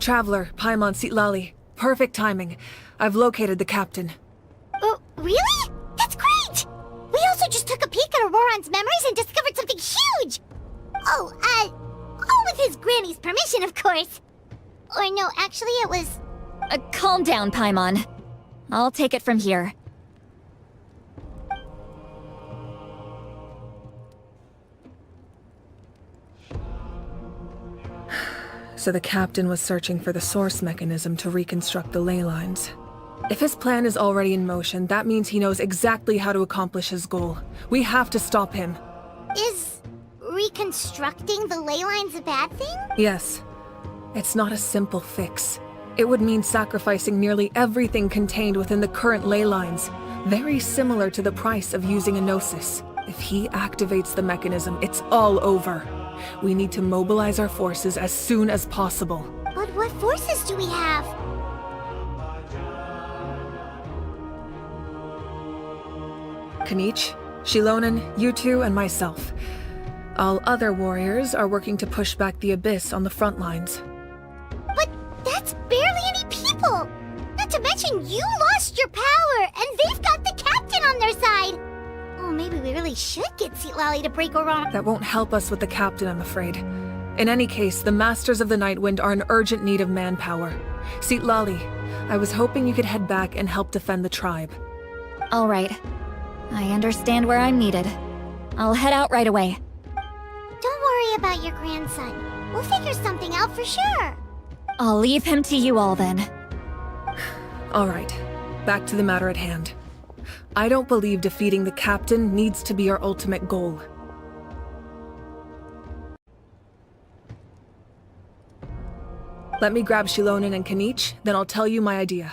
Traveler, Paimon Sitlali. Perfect timing. I've located the captain. Oh, really? That's great! We also just took a peek at Auroran's memories and discovered something huge! Oh, all with his granny's permission, of course. Or no, actually it was... Calm down, Paimon. I'll take it from here. So the captain was searching for the source mechanism to reconstruct the ley lines. If his plan is already in motion, that means he knows exactly how to accomplish his goal. We have to stop him. Is reconstructing the ley lines a bad thing? Yes. It's not a simple fix. It would mean sacrificing nearly everything contained within the current ley lines. Very similar to the price of using a Gnosis. If he activates the mechanism, it's all over. We need to mobilize our forces as soon as possible. But what forces do we have? Kanich, Shilonen, you two, and myself. All other warriors are working to push back the Abyss on the front lines. But that's barely any people! Not to mention you lost your power, and they've got the captain on their side! Oh, maybe we really should get Sitlali to break Auron. That won't help us with the captain, I'm afraid. In any case, the Masters of the Nightwind are in urgent need of manpower. Sitlali, I was hoping you could head back and help defend the tribe. All right. I understand where I'm needed. I'll head out right away. Don't worry about your grandson. We'll figure something out for sure. I'll leave him to you all then. All right, back to the matter at hand. I don't believe defeating the captain needs to be our ultimate goal. Let me grab Shilonen and Kanich, then I'll tell you my idea.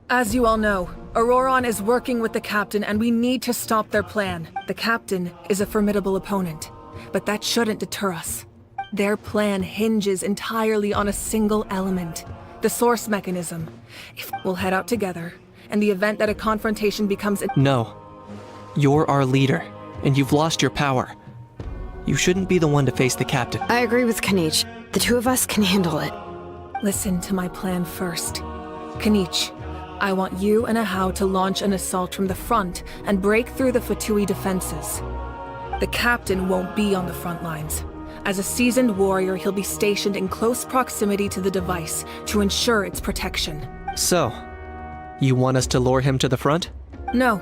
As you all know, Auroran is working with the captain and we need to stop their plan. The captain is a formidable opponent, but that shouldn't deter us. Their plan hinges entirely on a single element, the source mechanism. If we'll head out together, and the event that a confrontation becomes No. You're our leader, and you've lost your power. You shouldn't be the one to face the captain. I agree with Kanich. The two of us can handle it. Listen to my plan first. Kanich, I want you and Ahau to launch an assault from the front and break through the Fatui defenses. The captain won't be on the front lines. As a seasoned warrior, he'll be stationed in close proximity to the device to ensure its protection. So, you want us to lure him to the front? No.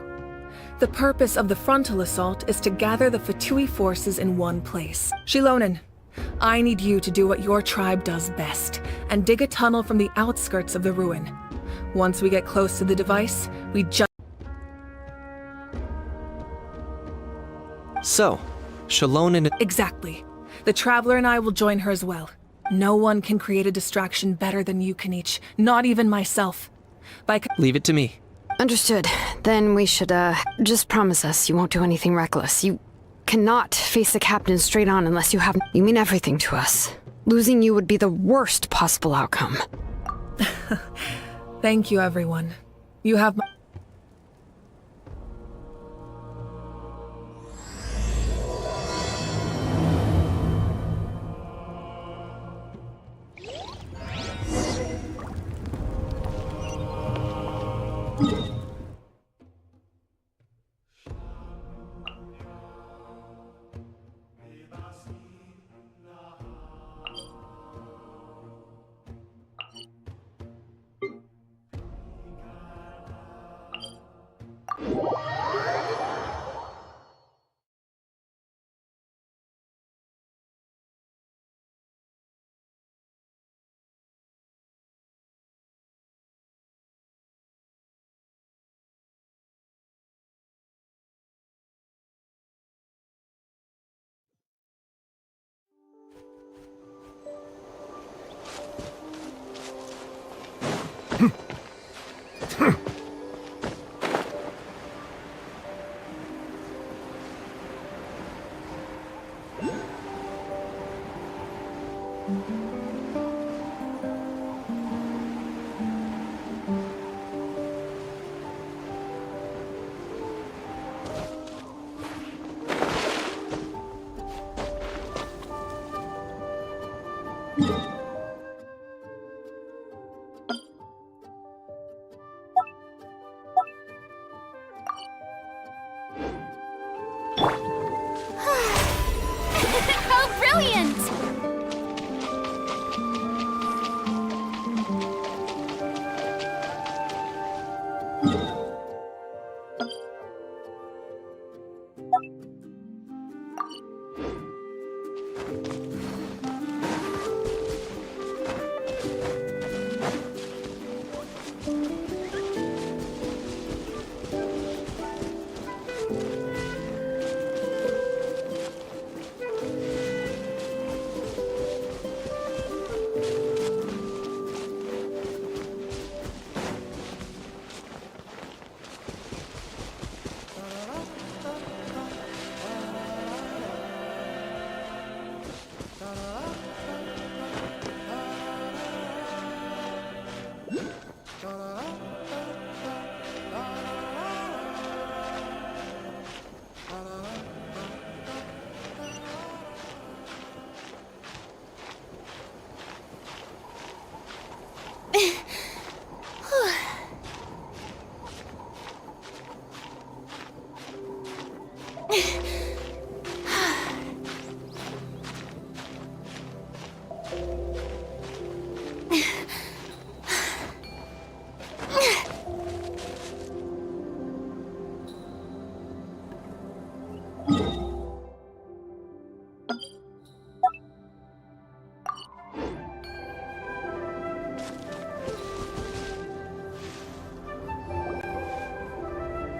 The purpose of the frontal assault is to gather the Fatui forces in one place. Shilonen, I need you to do what your tribe does best, and dig a tunnel from the outskirts of the ruin. Once we get close to the device, we just... So, Shilonen... Exactly. The Traveler and I will join her as well. No one can create a distraction better than you, Kanich. Not even myself. Leave it to me. Understood. Then we should, just promise us you won't do anything reckless. You cannot face the captain straight on unless you have... You mean everything to us. Losing you would be the worst possible outcome. Thank you, everyone. You have my...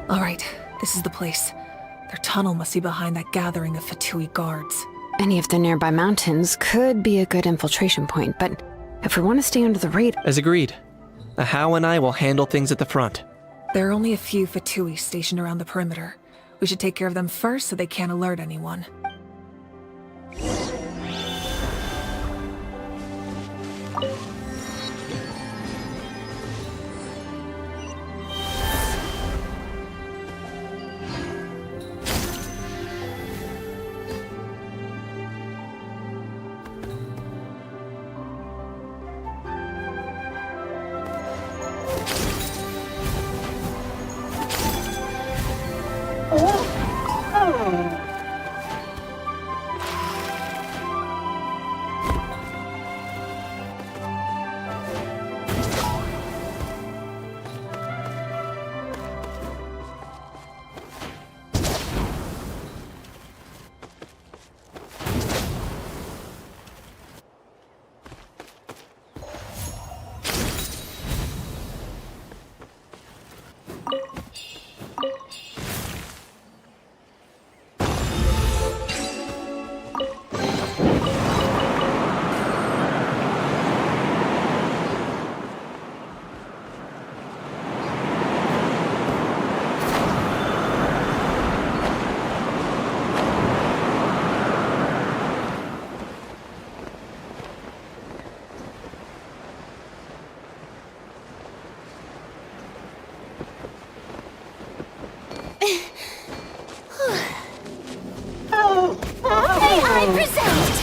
All right, this is the place. Their tunnel must be behind that gathering of Fatui guards. Any of the nearby mountains could be a good infiltration point, but if we want to stay under the radar... As agreed. Ahau and I will handle things at the front. There are only a few Fatui stationed around the perimeter. We should take care of them first so they can't alert anyone. I present!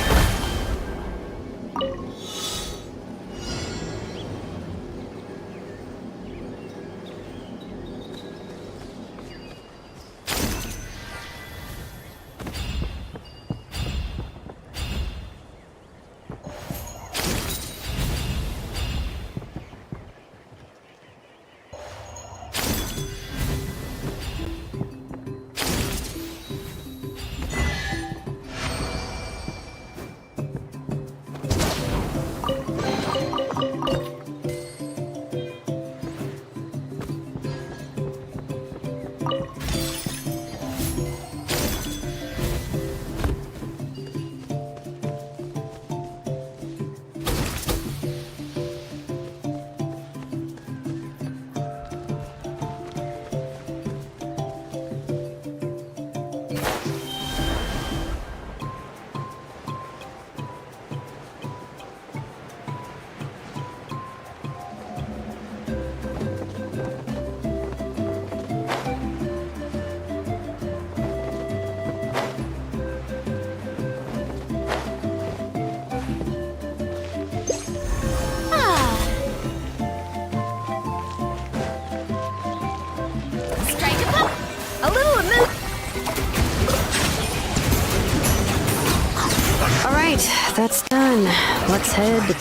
That's done. Let's head...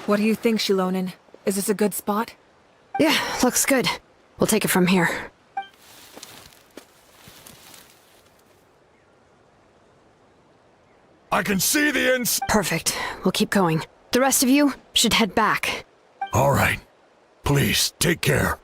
What do you think, Shilonin? Is this a good spot? Yeah, looks good. We'll take it from here. I can see the ins... Perfect. We'll keep going. The rest of you should head back. All right. Please, take care.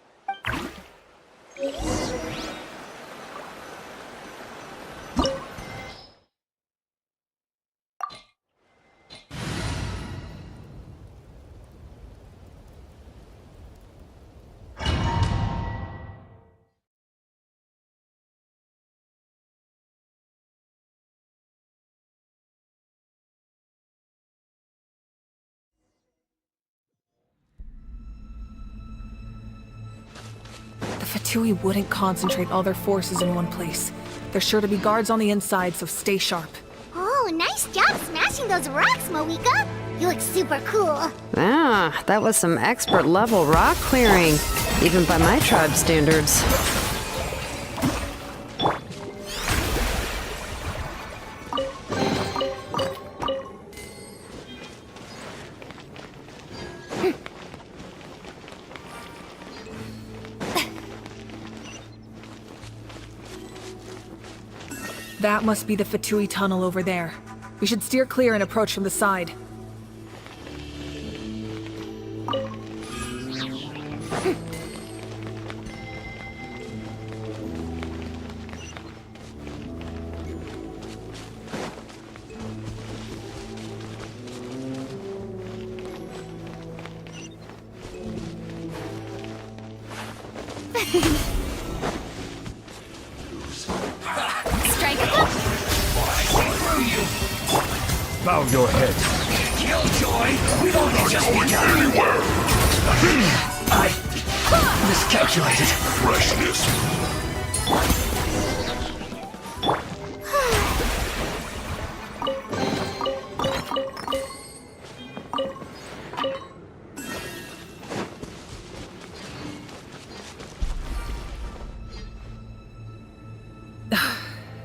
The Fatui wouldn't concentrate all their forces in one place. There's sure to be guards on the inside, so stay sharp. Oh, nice job smashing those rocks, Moeka! You look super cool. Ah, that was some expert-level rock clearing, even by my tribe standards. That must be the Fatui tunnel over there. We should steer clear and approach from the side. Bow your head. Killjoy, we've only just begun. Anywhere. I miscalculated. Freshness.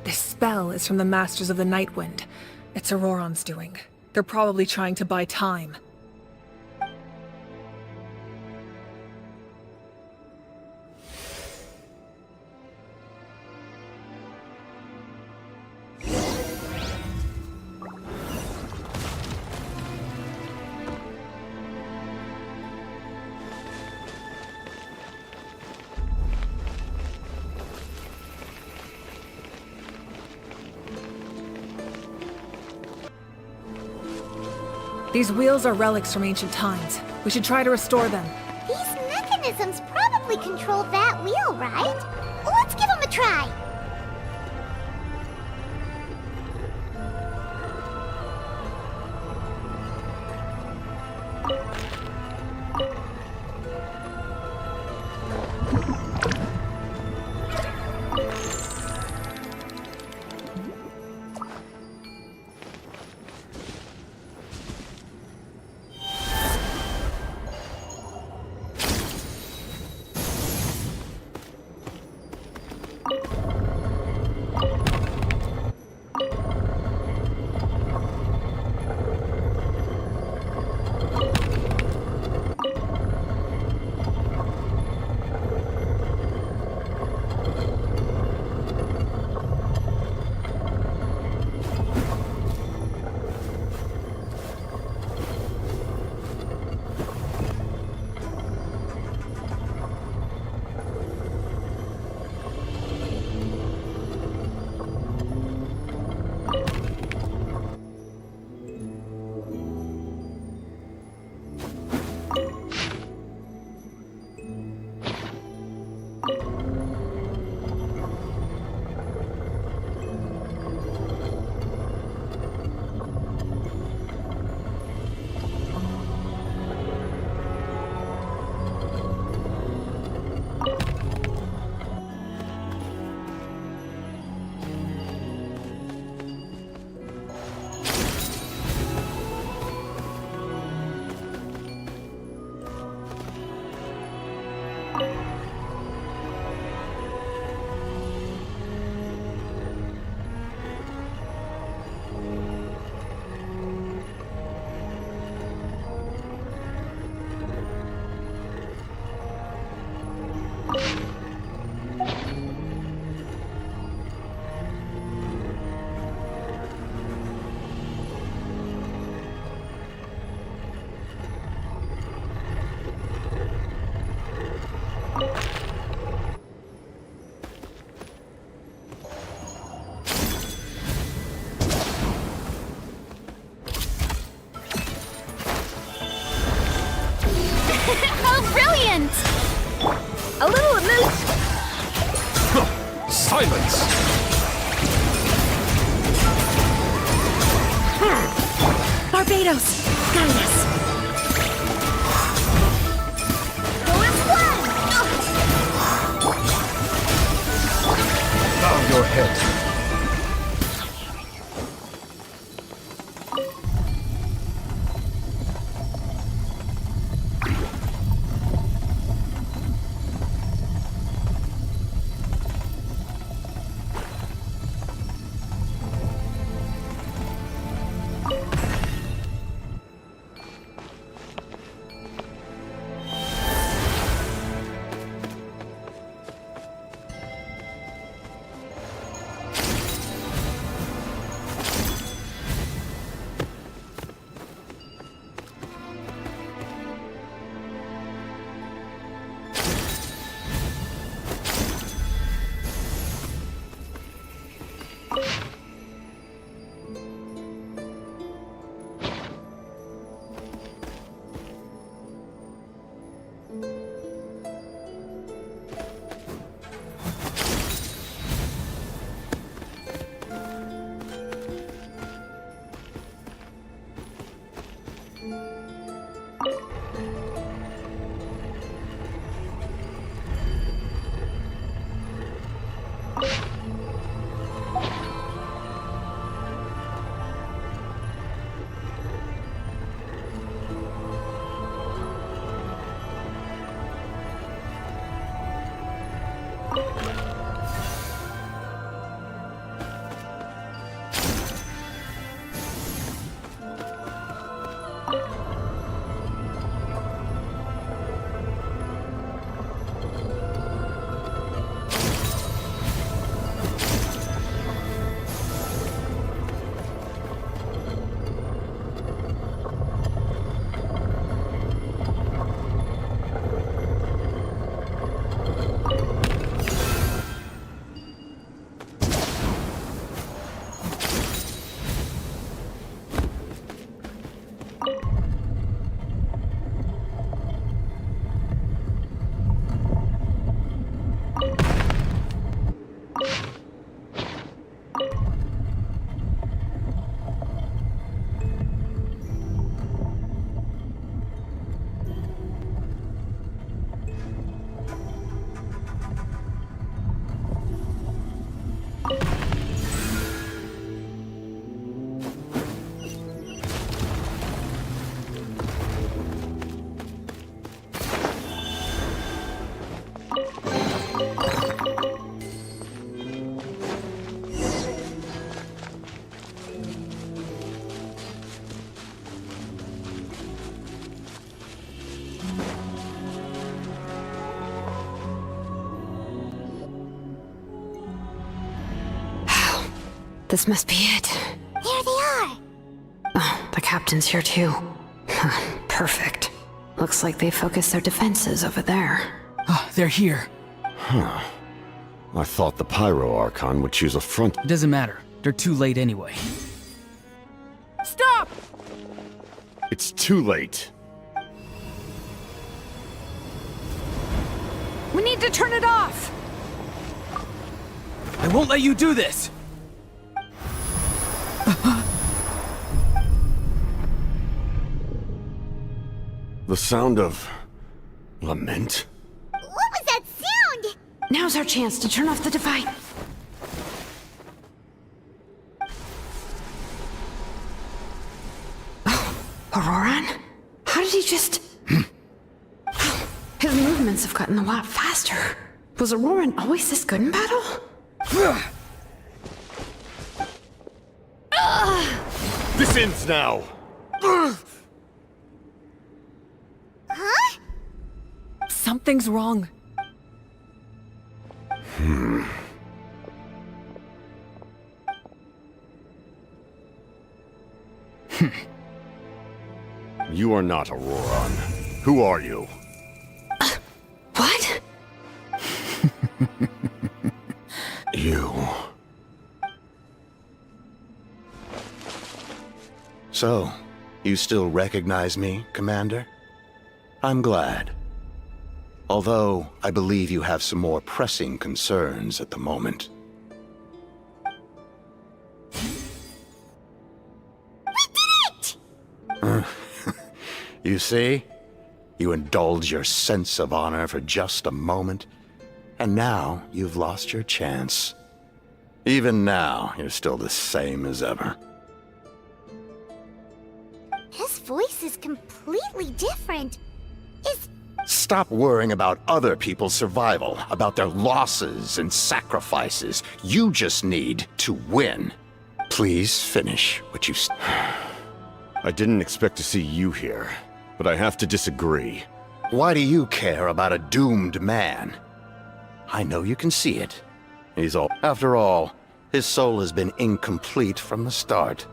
This spell is from the Masters of the Nightwind. It's Auroron's doing. They're probably trying to buy time. These wheels are relics from ancient times. We should try to restore them. These mechanisms probably control that wheel, right? Let's give them a try. Oh, brilliant! A little amused. Silence! Barbados, guide us. Bow your head. This must be it. There they are! Oh, the captain's here too. Perfect. Looks like they focused their defenses over there. They're here. I thought the Pyro Archon would choose a front. It doesn't matter. They're too late anyway. Stop! It's too late. We need to turn it off! I won't let you do this! The sound of lament? What was that sound? Now's our chance to turn off the device. Oh, Auroran? How did he just... His movements have gotten a lot faster. Was Auroran always this good in battle? This ends now! Something's wrong. You are not Auroran. Who are you? What? You. So, you still recognize me, Commander? I'm glad. Although, I believe you have some more pressing concerns at the moment. You see? You indulge your sense of honor for just a moment, and now you've lost your chance. Even now, you're still the same as ever. His voice is completely different. Stop worrying about other people's survival, about their losses and sacrifices. You just need to win. Please finish what you... I didn't expect to see you here, but I have to disagree. Why do you care about a doomed man? I know you can see it. He's all... After all, his soul has been incomplete from the start.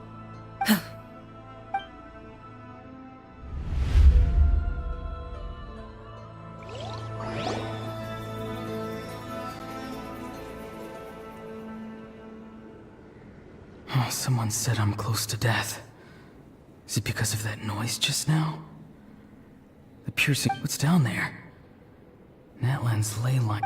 Oh, someone said I'm close to death. Is it because of that noise just now? The piercing... What's down there? Natlan's ley line...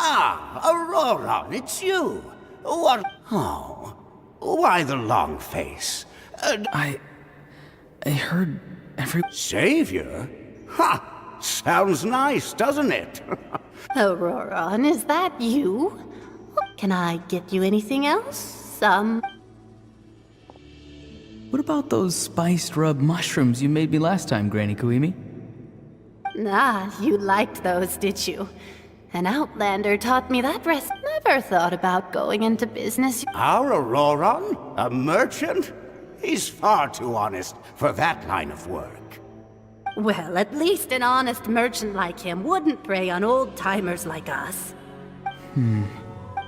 Ah, Aurora, it's you. What? Oh, why the long face? I heard every... Savior? Ha! Sounds nice, doesn't it? Aurora, is that you? Can I get you anything else? Some... What about those spiced rub mushrooms you made me last time, Granny Kuimi? Ah, you liked those, did you? An outlander taught me that rest. Never thought about going into business. Our Auroron? A merchant? He's far too honest for that line of work. Well, at least an honest merchant like him wouldn't prey on old-timers like us.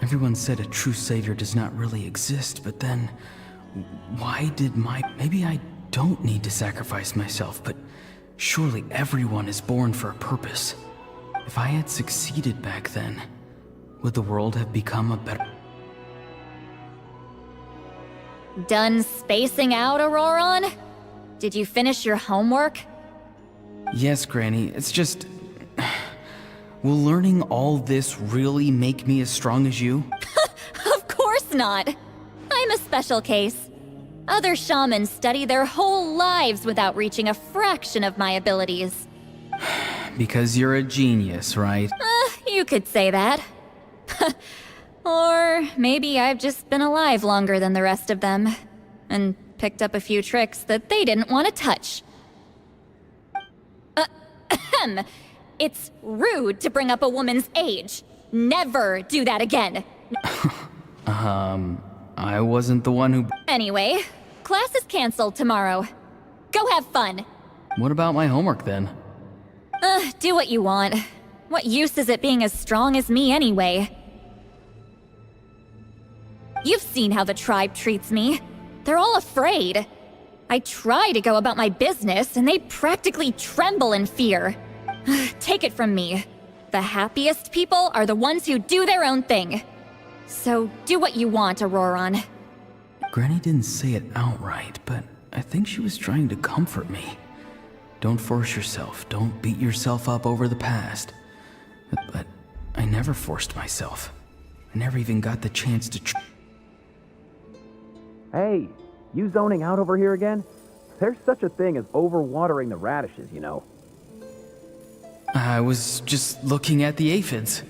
Everyone said a true savior does not really exist, but then... Why did my... Maybe I don't need to sacrifice myself, but surely everyone is born for a purpose. If I had succeeded back then, would the world have become a better... Done spacing out, Auroron? Did you finish your homework? Yes, Granny, it's just... Will learning all this really make me as strong as you? Of course not! I'm a special case. Other shamans study their whole lives without reaching a fraction of my abilities. Because you're a genius, right? You could say that. Or maybe I've just been alive longer than the rest of them, and picked up a few tricks that they didn't want to touch. It's rude to bring up a woman's age. Never do that again. I wasn't the one who... Anyway, class is canceled tomorrow. Go have fun. What about my homework then? Do what you want. What use is it being as strong as me anyway? You've seen how the tribe treats me. They're all afraid. I try to go about my business, and they practically tremble in fear. Take it from me. The happiest people are the ones who do their own thing. So do what you want, Auroron. Granny didn't say it outright, but I think she was trying to comfort me. Don't force yourself. Don't beat yourself up over the past. But I never forced myself. I never even got the chance to Hey, you zoning out over here again? There's such a thing as overwatering the radishes, you know. I was just looking at the aphids.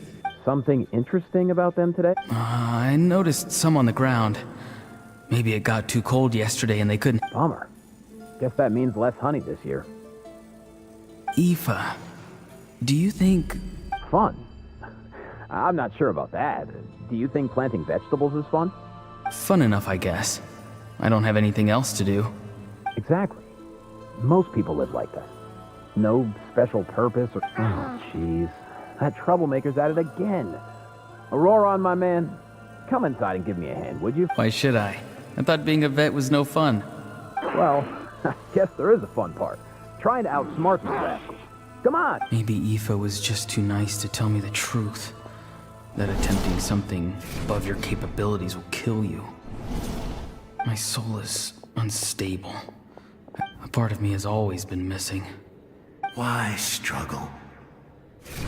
Something interesting about them today? I noticed some on the ground. Maybe it got too cold yesterday and they couldn't... Bummer. Guess that means less honey this year. Aoife, do you think... Fun? I'm not sure about that. Do you think planting vegetables is fun? Fun enough, I guess. I don't have anything else to do. Exactly. Most people live like that. No special purpose or... Oh, jeez. That troublemaker's at it again. Auroron, my man. Come inside and give me a hand, would you? Why should I? I thought being a vet was no fun. Well, I guess there is a fun part. Trying to outsmart these rascals. Come on! Maybe Aoife was just too nice to tell me the truth. That attempting something above your capabilities will kill you. My soul is unstable. A part of me has always been missing. Why struggle?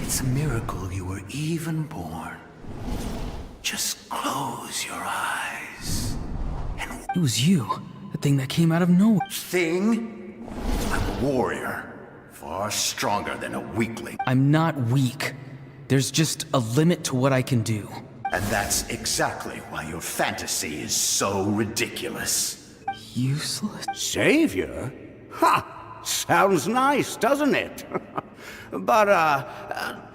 It's a miracle you were even born. Just close your eyes. And It was you, the thing that came out of nowhere. Thing? I'm a warrior. Far stronger than a weakling. I'm not weak. There's just a limit to what I can do. And that's exactly why your fantasy is so ridiculous. Useless? Savior? Ha! Sounds nice, doesn't it? But,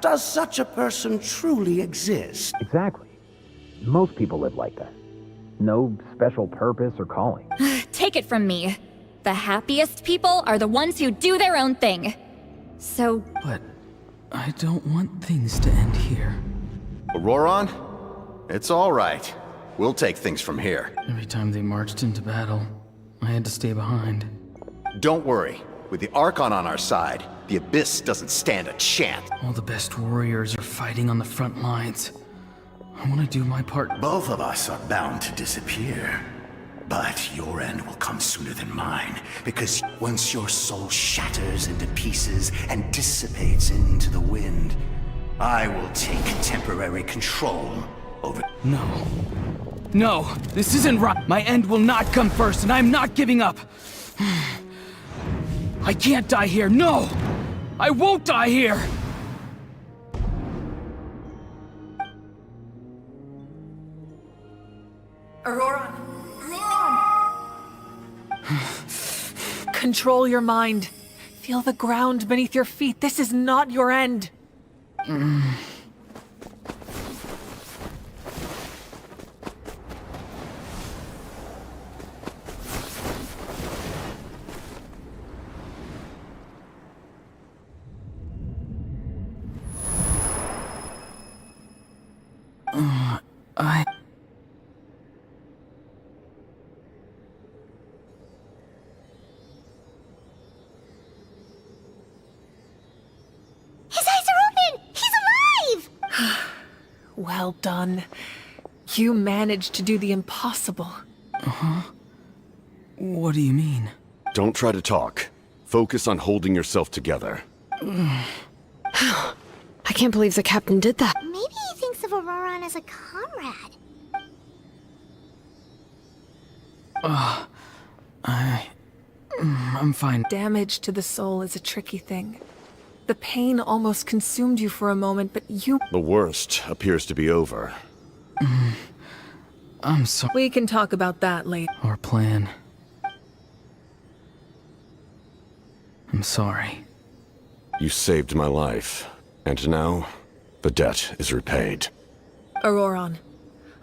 does such a person truly exist? Exactly. Most people live like that. No special purpose or calling. Take it from me. The happiest people are the ones who do their own thing. So... But I don't want things to end here. Auroron? It's all right. We'll take things from here. Every time they marched into battle, I had to stay behind. Don't worry. With the Archon on our side, the Abyss doesn't stand a chance. All the best warriors are fighting on the front lines. I want to do my part. Both of us are bound to disappear. But your end will come sooner than mine, because once your soul shatters into pieces and dissipates into the wind, I will take temporary control over... No. No, this isn't right. My end will not come first, and I'm not giving up. I can't die here. No! I won't die here! Auroran! Control your mind. Feel the ground beneath your feet. This is not your end. Well done. You managed to do the impossible. What do you mean? Don't try to talk. Focus on holding yourself together. I can't believe the captain did that. Maybe he thinks of Auroran as a comrade. I'm fine. Damage to the soul is a tricky thing. The pain almost consumed you for a moment, but you... The worst appears to be over. I'm sorry. We can talk about that later. Our plan. I'm sorry. You saved my life, and now the debt is repaid. Auroran,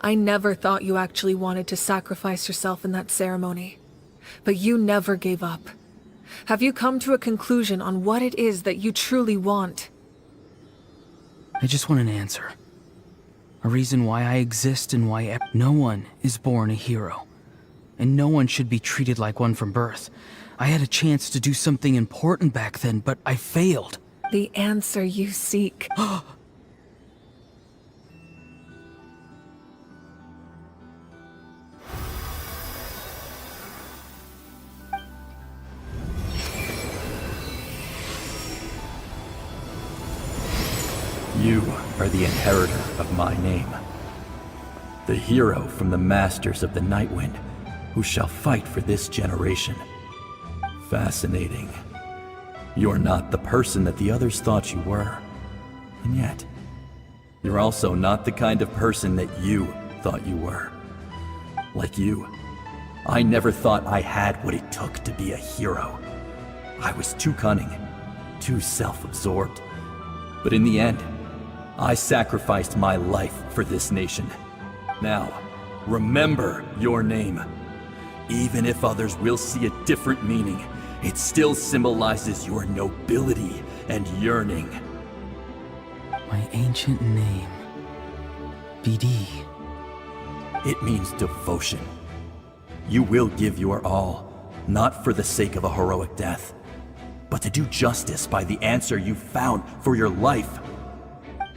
I never thought you actually wanted to sacrifice yourself in that ceremony. But you never gave up. Have you come to a conclusion on what it is that you truly want? I just want an answer. A reason why I exist and why no one is born a hero. And no one should be treated like one from birth. I had a chance to do something important back then, but I failed. The answer you seek. You are the inheritor of my name. The hero from the Masters of the Nightwind, who shall fight for this generation. Fascinating. You're not the person that the others thought you were. And yet, you're also not the kind of person that you thought you were. Like you, I never thought I had what it took to be a hero. I was too cunning, too self-absorbed. But in the end, I sacrificed my life for this nation. Now, remember your name. Even if others will see a different meaning, it still symbolizes your nobility and yearning. My ancient name. BD. It means devotion. You will give your all, not for the sake of a heroic death, but to do justice by the answer you found for your life.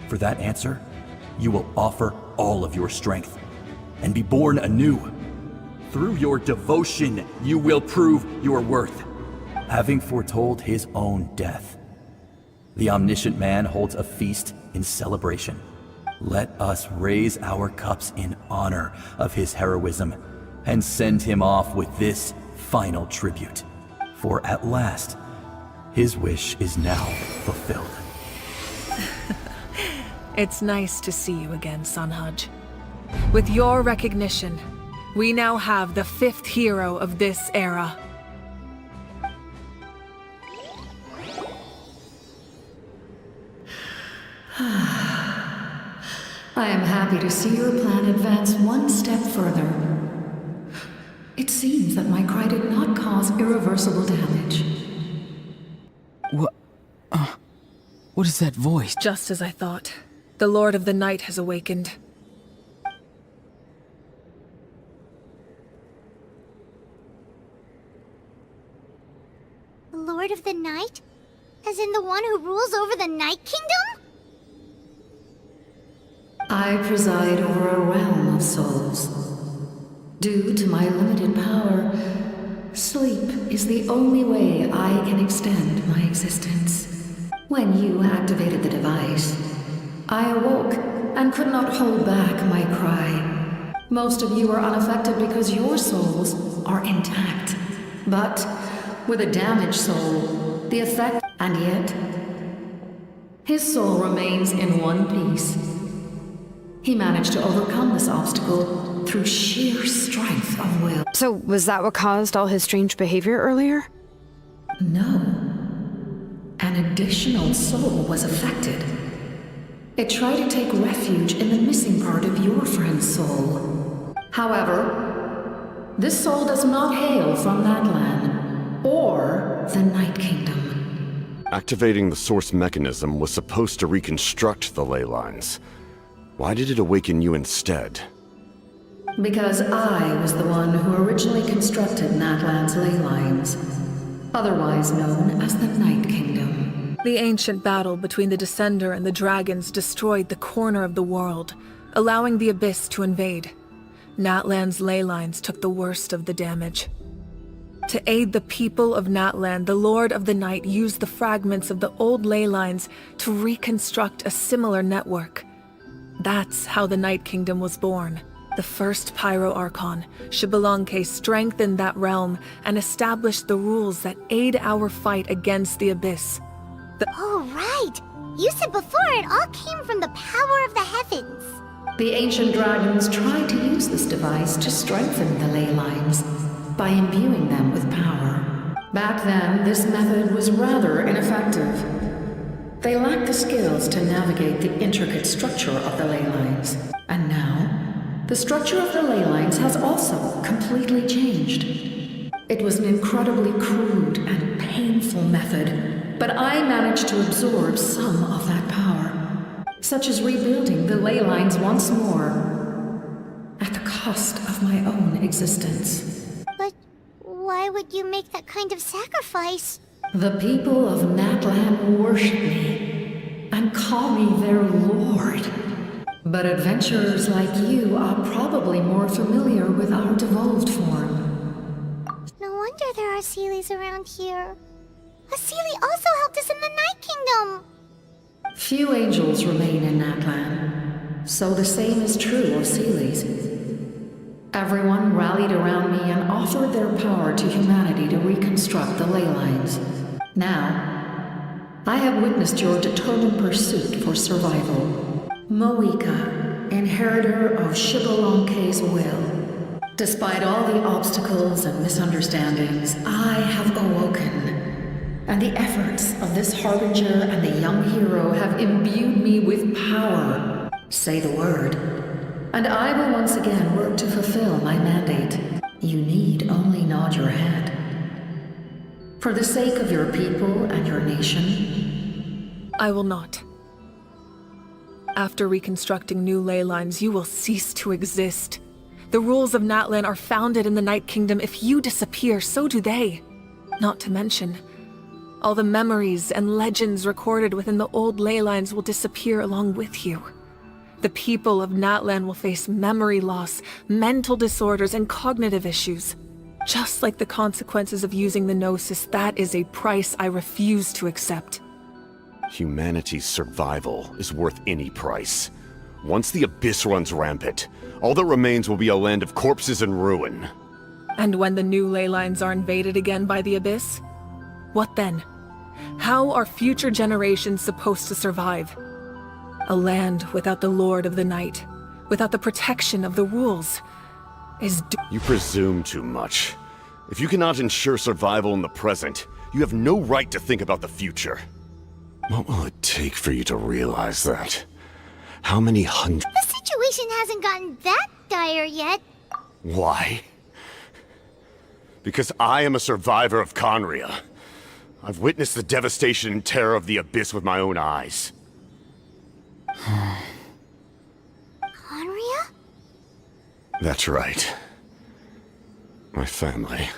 For that answer, you will offer all of your strength and be born anew. Through your devotion, you will prove your worth, having foretold his own death. The omniscient man holds a feast in celebration. Let us raise our cups in honor of his heroism and send him off with this final tribute. For at last, his wish is now fulfilled. It's nice to see you again, Sanhaj. With your recognition, we now have the 5th hero of this era. I am happy to see your plan advance one step further. It seems that my cry did not cause irreversible damage. What is that voice? Just as I thought. The Lord of the Night has awakened. Lord of the Night? As in the one who rules over the Night Kingdom? I preside over a realm of souls. Due to my limited power, sleep is the only way I can extend my existence. When you activated the device, I awoke and could not hold back my cry. Most of you are unaffected because your souls are intact. But with a damaged soul, the effect, and yet, his soul remains in one piece. He managed to overcome this obstacle through sheer strength of will. So, was that what caused all his strange behavior earlier? No. An additional soul was affected. It tried to take refuge in the missing part of your friend's soul. However, this soul does not hail from Natlan or the Night Kingdom. Activating the source mechanism was supposed to reconstruct the ley lines. Why did it awaken you instead? Because I was the one who originally constructed Natlan's ley lines, otherwise known as the Night Kingdom. The ancient battle between the Descender and the dragons destroyed the corner of the world, allowing the Abyss to invade. Natlan's ley lines took the worst of the damage. To aid the people of Natlan, the Lord of the Night used the fragments of the old ley lines to reconstruct a similar network. That's how the Night Kingdom was born. The first Pyro Archon, Xbalanque, strengthened that realm and established the rules that aid our fight against the Abyss. Oh, right! You said before it all came from the power of the heavens. The ancient dragons tried to use this device to strengthen the ley lines by imbuing them with power. Back then, this method was rather ineffective. They lacked the skills to navigate the intricate structure of the ley lines. And now, the structure of the ley lines has also completely changed. It was an incredibly crude and painful method, but I managed to absorb some of that power, such as rebuilding the ley lines once more, at the cost of my own existence. But why would you make that kind of sacrifice? The people of Natlan worship me and call me their lord. But adventurers like you are probably more familiar with our devolved form. No wonder there are Seelies around here. A Seelie also helped us in the Night Kingdom! Few angels remain in Natlan, so the same is true of Seelies. Everyone rallied around me and offered their power to humanity to reconstruct the ley lines. Now, I have witnessed your determined pursuit for survival. Moika, inheritor of Xbalanque's will. Despite all the obstacles and misunderstandings, I have awoken. And the efforts of this harbinger and the young hero have imbued me with power. Say the word, and I will once again work to fulfill my mandate. You need only nod your head. For the sake of your people and your nation. I will not. After reconstructing new ley lines, you will cease to exist. The rules of Natlan are founded in the Night Kingdom. If you disappear, so do they. Not to mention, all the memories and legends recorded within the old ley lines will disappear along with you. The people of Natlan will face memory loss, mental disorders, and cognitive issues. Just like the consequences of using the Gnosis, that is a price I refuse to accept. Humanity's survival is worth any price. Once the Abyss runs rampant, all that remains will be a land of corpses and ruin. And when the new ley lines are invaded again by the Abyss? What then? How are future generations supposed to survive? A land without the Lord of the Night, without the protection of the rules, is You presume too much. If you cannot ensure survival in the present, you have no right to think about the future. What will it take for you to realize that? How many hundred... The situation hasn't gotten that dire yet. Why? Because I am a survivor of Conria. I've witnessed the devastation and terror of the Abyss with my own eyes. Conria? That's right. My family.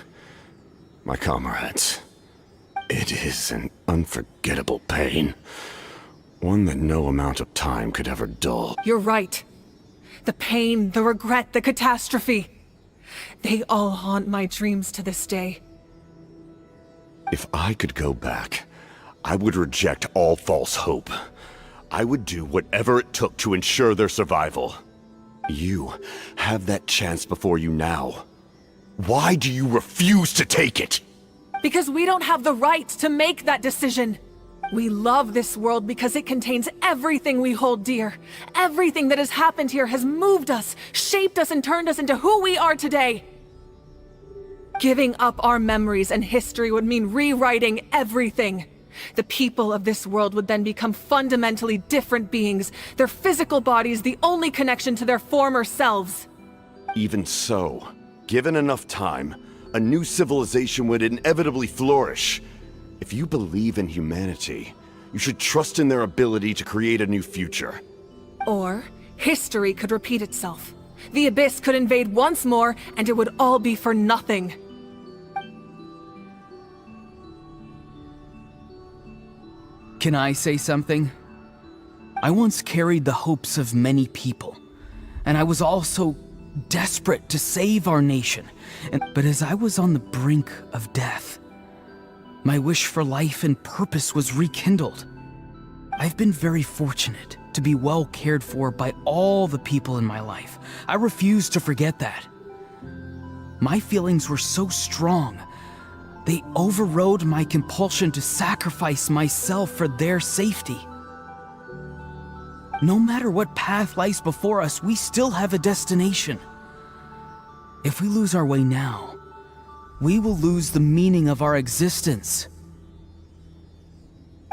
My comrades. It is an unforgettable pain. One that no amount of time could ever dull. You're right. The pain, the regret, the catastrophe. They all haunt my dreams to this day. If I could go back, I would reject all false hope. I would do whatever it took to ensure their survival. You have that chance before you now. Why do you refuse to take it? Because we don't have the right to make that decision. We love this world because it contains everything we hold dear. Everything that has happened here has moved us, shaped us, and turned us into who we are today. Giving up our memories and history would mean rewriting everything. The people of this world would then become fundamentally different beings, their physical bodies the only connection to their former selves. Even so, given enough time, a new civilization would inevitably flourish. If you believe in humanity, you should trust in their ability to create a new future. Or, history could repeat itself. The Abyss could invade once more, and it would all be for nothing. Can I say something? I once carried the hopes of many people, and I was also desperate to save our nation. But as I was on the brink of death, my wish for life and purpose was rekindled. I've been very fortunate to be well cared for by all the people in my life. I refuse to forget that. My feelings were so strong, they overrode my compulsion to sacrifice myself for their safety. No matter what path lies before us, we still have a destination. If we lose our way now, we will lose the meaning of our existence.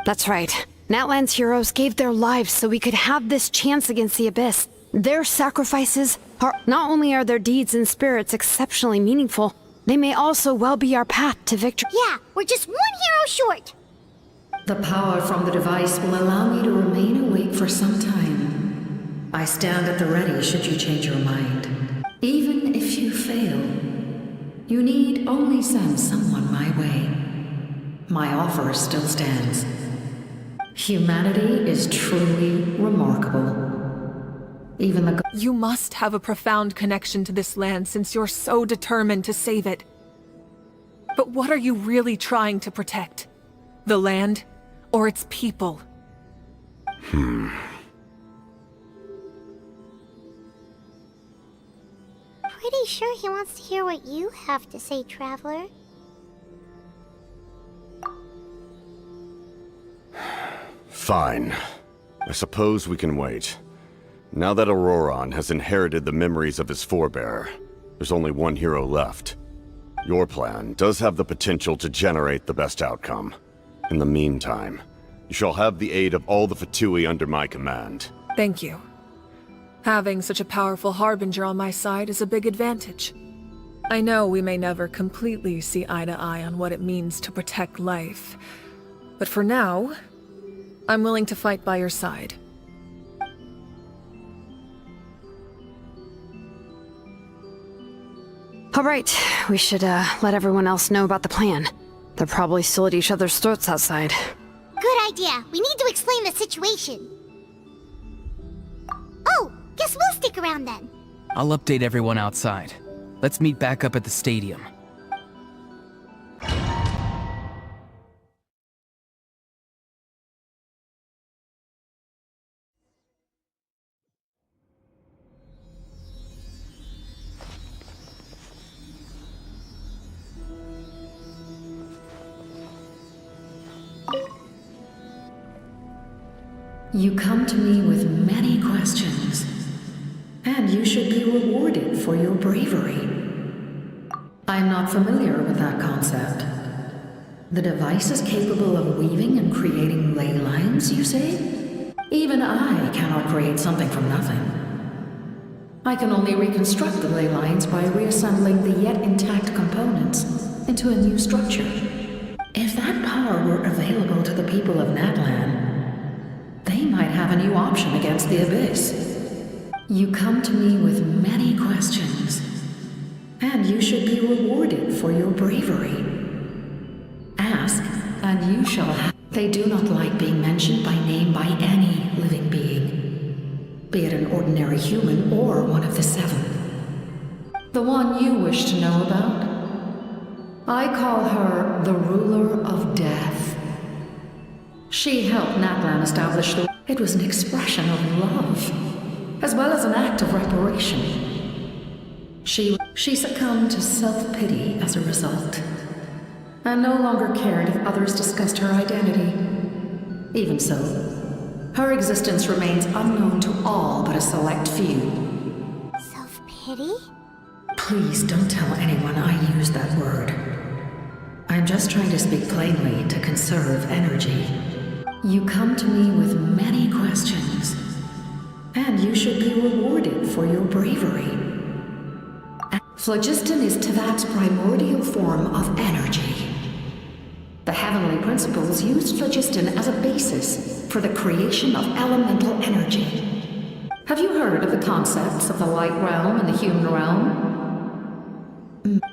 That's right. Natlan's heroes gave their lives so we could have this chance against the Abyss. Their sacrifices are... Not only are their deeds and spirits exceptionally meaningful, they may also well be our path to victory. Yeah, we're just one hero short. The power from the device will allow me to remain awake for some time. I stand at the ready should you change your mind. Even if you fail, you need only send someone my way. My offer still stands. Humanity is truly remarkable. Even the... You must have a profound connection to this land since you're so determined to save it. But what are you really trying to protect? The land or its people? Pretty sure he wants to hear what you have to say, Traveler. Fine. I suppose we can wait. Now that Auroron has inherited the memories of his forebearer, there's only one hero left. Your plan does have the potential to generate the best outcome. In the meantime, you shall have the aid of all the Fatui under my command. Thank you. Having such a powerful harbinger on my side is a big advantage. I know we may never completely see eye to eye on what it means to protect life, but for now, I'm willing to fight by your side. All right, we should let everyone else know about the plan. They're probably still at each other's throats outside. Good idea. We need to explain the situation. Oh, guess we'll stick around then. I'll update everyone outside. Let's meet back up at the stadium. You come to me with many questions, and you should be rewarded for your bravery. I'm not familiar with that concept. The device is capable of weaving and creating ley lines, you say? Even I cannot create something from nothing. I can only reconstruct the ley lines by reassembling the yet intact components into a new structure. If that power were available to the people of Natlan, they might have a new option against the Abyss. You come to me with many questions, and you should be rewarded for your bravery. Ask and you shall have. They do not like being mentioned by name by any living being, be it an ordinary human or one of the seven. The one you wish to know about? I call her the ruler of death. She helped Natlan establish the... It was an expression of love, as well as an act of reparation. She succumbed to self-pity as a result, and no longer cared if others discussed her identity. Even so, her existence remains unknown to all but a select few. Self-pity? Please don't tell anyone I used that word. I'm just trying to speak plainly to conserve energy. You come to me with many questions, and you should be rewarded for your bravery. Phlogiston is Teyvat's primordial form of energy. The heavenly principles used phlogiston as a basis for the creation of elemental energy. Have you heard of the concepts of the light realm and the human realm?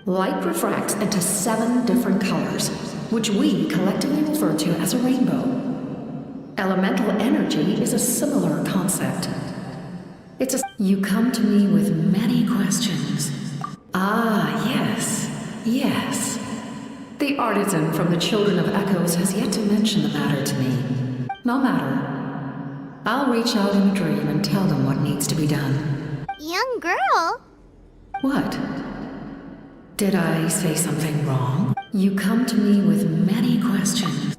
Light refracts into 7 different colors, which we collectively refer to as a rainbow. Elemental energy is a similar concept. You come to me with many questions. Ah, yes. The artisan from the Children of Echoes has yet to mention the matter to me. No matter. I'll reach out in a dream and tell them what needs to be done. Young girl? What? Did I say something wrong? You come to me with many questions.